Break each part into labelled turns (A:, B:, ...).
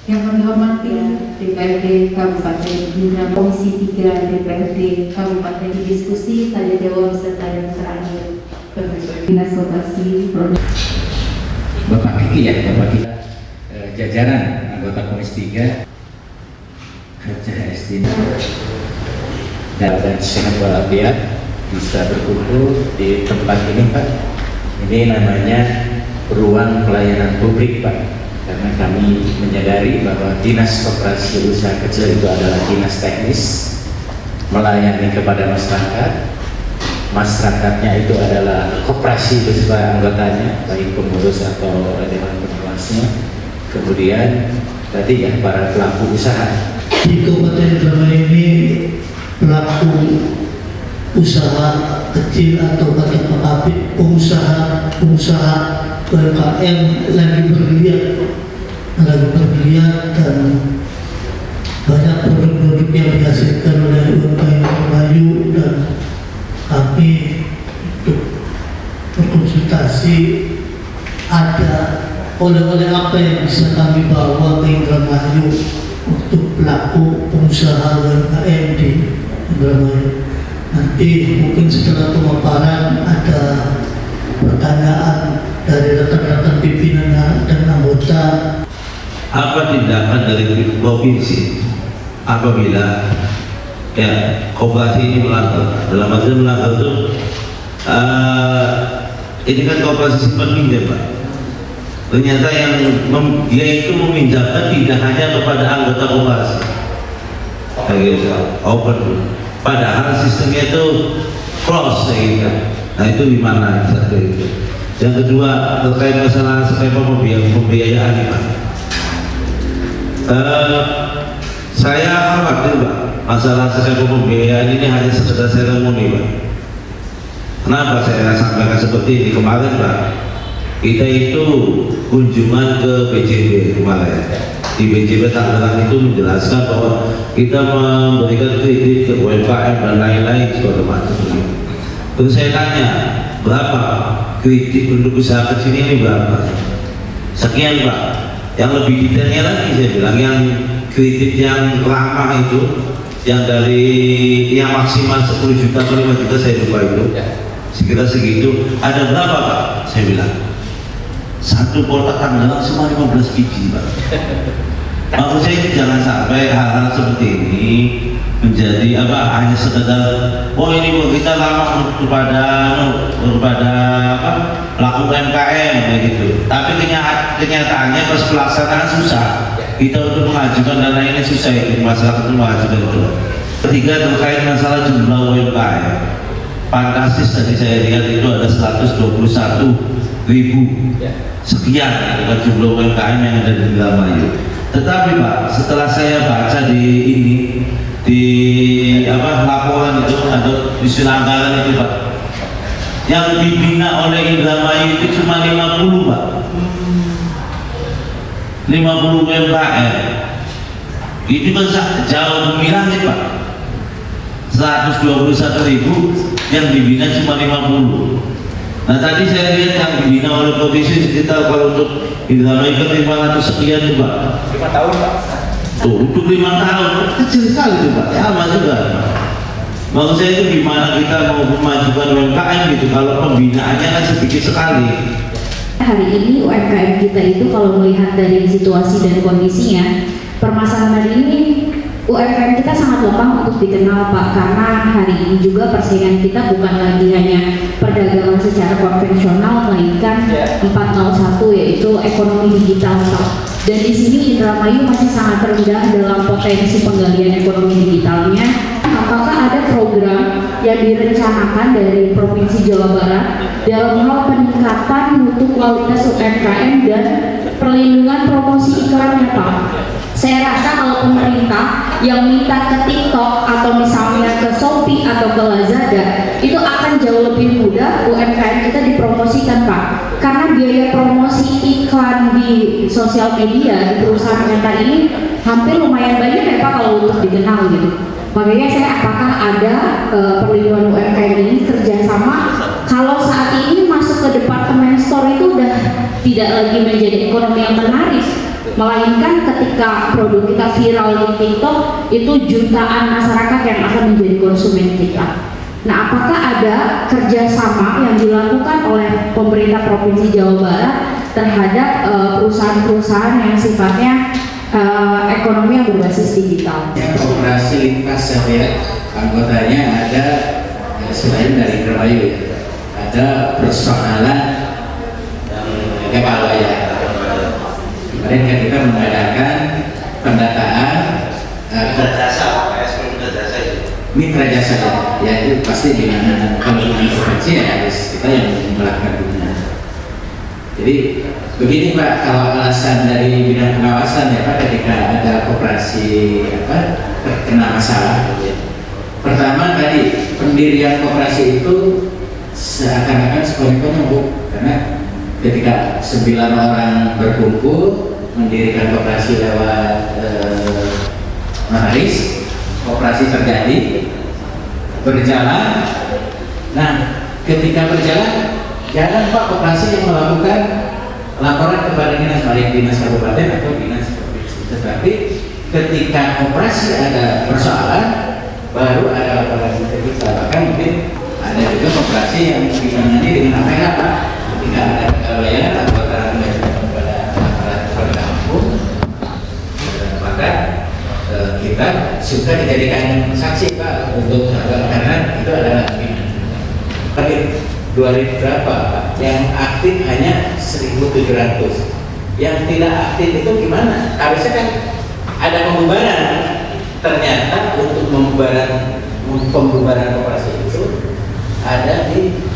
A: Yang kami hormati DPRD Kabupaten Indramayu, Komisi 3 DPRD Kabupaten diskusi tadi dewan serta yang terakhir Dinas Koperasi
B: Bapak Kiki ya, Bapak kita jajaran anggota Komisi 3 kerja Estina dan sangat walafiat bisa berkumpul di tempat ini Pak. Ini namanya ruang pelayanan publik Pak, karena kami menyadari bahwa Dinas Koperasi Usaha Kecil itu adalah dinas teknis melayani kepada masyarakat. Masyarakatnya itu adalah koperasi beserta anggotanya, baik pengurus atau dewan pengawasnya. Kemudian tadi ya para pelaku usaha
C: di Kabupaten Indramayu ini, pelaku usaha kecil atau PKP, pengusaha UMKM lagi bergeliat dan banyak produk-produk yang dihasilkan oleh UMKM Indramayu, dan kami untuk berkonsultasi ada oleh-oleh apa yang bisa kami bawa ke Indramayu untuk pelaku pengusaha UMKM di Indramayu. Nanti mungkin setelah pemaparan ada pertanyaan dari rekan-rekan pimpinan dan anggota.
D: Apa tindakan dari provinsi apabila koperasi ini melanggar? Dalam arti melanggar itu ini kan koperasi simpan pinjam Pak. Ternyata yang dia itu meminjamkan tidak hanya kepada anggota koperasi, open, padahal sistemnya itu close gitu. Nah itu gimana satu itu. Yang kedua terkait masalah skema pembiayaan ini Pak. Saya khawatir Pak, masalah skema pembiayaan ini hanya sekedar seremoni Pak. Kenapa saya sampaikan seperti ini? Kemarin Pak, kita itu kunjungan ke BJB kemarin. Di BJB Tangerang itu menjelaskan bahwa kita memberikan kredit ke UMKM dan lain-lain segala macam. Terus saya tanya, berapa kredit untuk usaha kecil ini berapa? Sekian Pak. Yang lebih detailnya lagi saya bilang, yang kredit yang lama itu, yang dari yang maksimal 10 juta atau 5 juta saya lupa itu, sekitar segitu. Ada berapa Pak? Saya bilang satu kotak Tangerang cuma 15 biji Pak. Maksud saya itu jangan sampai hal-hal seperti ini menjadi hanya sekedar ini kita lama kepada pelaku UMKM begitu. Tapi kenyataannya pas pelaksanaan susah. Kita untuk mengajukan dana ini susah, itu masyarakat itu mengajukan itu. Ketiga terkait masalah jumlah UMKM. Fantastis tadi saya lihat itu ada 121.000 sekian itu kan jumlah UMKM yang ada di Indramayu. Tetapi Pak, setelah saya baca di laporan itu atau di anggaran itu Pak, yang dibina oleh Indramayu itu cuma 50 Pak, 50 UMKM. Itu kan jauh lebih langit Pak. 121.000 yang dibina cuma 50. Nah tadi saya lihat yang dibina oleh provinsi sekitar, kalau untuk Indramayu kan 500 sekian tuh Pak.
B: 5 tahun Pak.
D: Tuh untuk 5 tahun kecil sekali tuh Pak, sama juga. Maksud saya itu gimana kita mau memajukan UMKM gitu kalau pembinaannya kan sedikit sekali.
E: Hari ini UMKM kita itu kalau melihat dari situasi dan kondisinya, permasalahan hari ini UMKM kita sangat lemah untuk dikenal Pak, karena hari ini juga persaingan kita bukan lagi hanya perdagangan secara konvensional, melainkan 401 yaitu ekonomi digital Pak. Dan di sini Indramayu masih sangat rendah dalam potensi penggalian ekonomi digitalnya. Apakah ada program yang direncanakan dari Provinsi Jawa Barat dalam hal peningkatan mutu kualitas UMKM dan perlindungan promosi iklannya Pak? Saya rasa kalau pemerintah yang minta ke TikTok atau misalnya ke Shopee atau ke Lazada, itu akan jauh lebih mudah UMKM kita dipromosikan Pak. Karena biaya promosi iklan di sosial media di perusahaan kita ini hampir lumayan banyak ya Pak kalau untuk dikenal gitu. Makanya saya apakah ada perlindungan UMKM ini kerjasama, kalau saat ini masuk ke departemen store itu udah tidak lagi menjadi ekonomi yang menarik, melainkan ketika produk kita viral di TikTok itu jutaan masyarakat yang akan menjadi konsumen kita. Nah, apakah ada kerjasama yang dilakukan oleh pemerintah Provinsi Jawa Barat terhadap perusahaan-perusahaan yang sifatnya ekonomi yang berbasis digital?
B: Operasi lintas ya, anggotanya ada selain dari Indramayu ya, ada persoalan Kepalaya. Kemarin kan kita mengadakan pendataan mitra jasa ya, itu pasti di mana kalau dengan provinsi ya harus kita yang melakukan pembinaan. Jadi begini Pak, kalau alasan dari bidang pengawasan ya Pak, ketika ada koperasi terkena masalah ya. Pertama tadi pendirian koperasi itu seakan-akan sekolah-kolahnya Bu, karena ketika 9 orang berkumpul mendirikan koperasi lewat notaris, koperasi terjadi, berjalan. Nah, ketika berjalan, jangan Pak koperasi yang melakukan laporan kepada dinas, baik dinas kabupaten atau dinas provinsi. Tetapi ketika koperasi ada persoalan, baru ada laporan ke kita. Bahkan mungkin ada juga koperasi yang ditangani dengan apa Pak? Ketika ada kelalaian anggota kepada aparat penegak maka kita suka dijadikan saksi Pak untuk karena itu adalah tapi 2000 berapa Pak? Yang aktif hanya 1.700. Yang tidak aktif itu gimana? Harusnya kan ada pembubaran. Ternyata untuk pembubaran koperasi itu ada di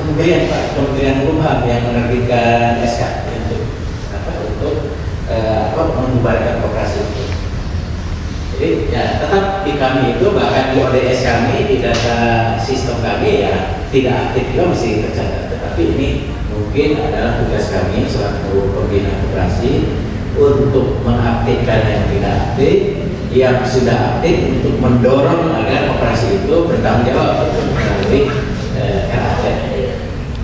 B: Kementerian Pak, Kementerian Hukum yang menerbitkan SK untuk membubarkan koperasi itu. Jadi ya tetap di kami itu, bahkan di ODS kami, di data sistem kami ya tidak aktif juga masih tercatat. Tetapi ini mungkin adalah tugas kami selaku pembina koperasi untuk mengaktifkan yang tidak aktif, yang sudah aktif untuk mendorong agar koperasi itu bertanggung jawab untuk melalui RAT.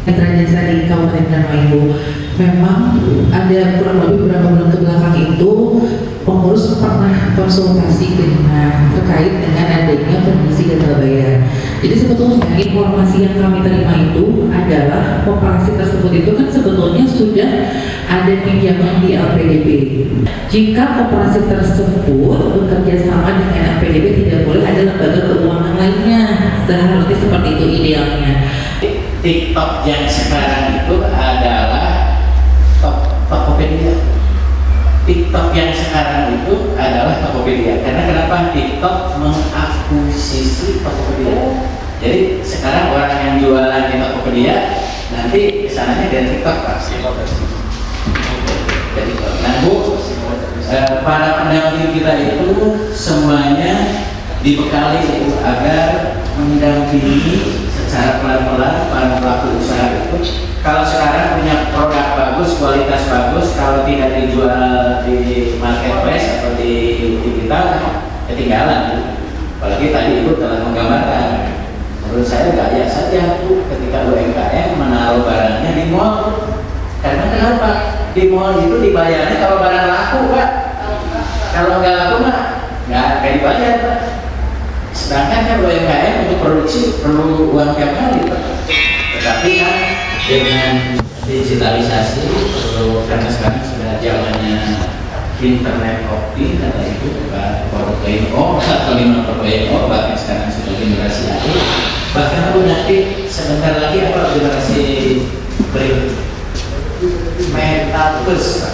F: Mitra jasa di Kabupaten Indramayu memang ada kurang lebih beberapa bulan ke belakang itu pengurus pernah konsultasi dengan terkait dengan adanya kondisi gagal bayar. Jadi sebetulnya informasi yang kami terima itu adalah koperasi tersebut itu kan sebetulnya sudah ada pinjaman di LPDB. Jika koperasi tersebut bekerja sama dengan LPDB, tidak boleh ada lembaga keuangan lainnya. Seharusnya seperti itu idealnya.
B: TikTok yang sekarang itu adalah Tokopedia. TikTok yang sekarang itu adalah Tokopedia. Karena kenapa? TikTok mengakuisisi Tokopedia. Jadi sekarang orang yang jualan di Tokopedia nanti kesananya dari TikTok Pak. Nah Bu, para pendamping kita itu semuanya dibekali Bu, agar mendampingi secara pelan-pelan para pelaku usaha itu. Kalau sekarang punya produk bagus, kualitas bagus, kalau tidak dijual di marketplace atau di digital, ketinggalan. Apalagi tadi Ibu telah menggambarkan, menurut saya gaya saja Bu ketika UMKM menaruh barangnya di mall. Karena kenapa? Di mall itu dibayarnya kalau barang laku Pak. Kalau nggak laku mah nggak dibayar Pak. Sedangkan kan UMKM untuk produksi perlu uang tiap hari Pak. Tetapi kan dengan digitalisasi, karena sekarang sudah zamannya internet opti, kata itu Pak 4.0 atau 5.0, bahkan sekarang sudah generasi akhir. Bahkan aku nanti sebentar lagi apa generasi berikut Metaverse.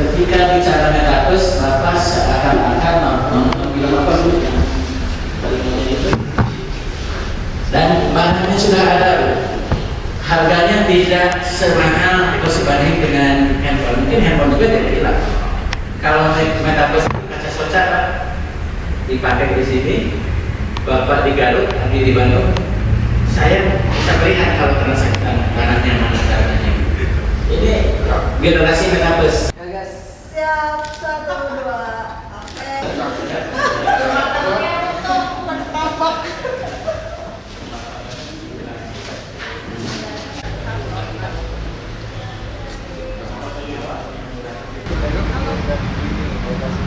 B: Ketika bicara Metaverse, Bapak seakan-akan nonton film apa dulu ya? Dan bahannya sudah ada, harganya tidak semahal atau sebanding dengan handphone. Mungkin handphone juga tidak hilang. Kalau Metaverse itu kaca soca dipakai di sini, Bapak di Garut, kami di Bandung, saya bisa melihat kalau transaksi tanahnya mana caranya. Ini generasi Metaverse.
G: Siap, 1, 2, oke.
H: Terima kasih.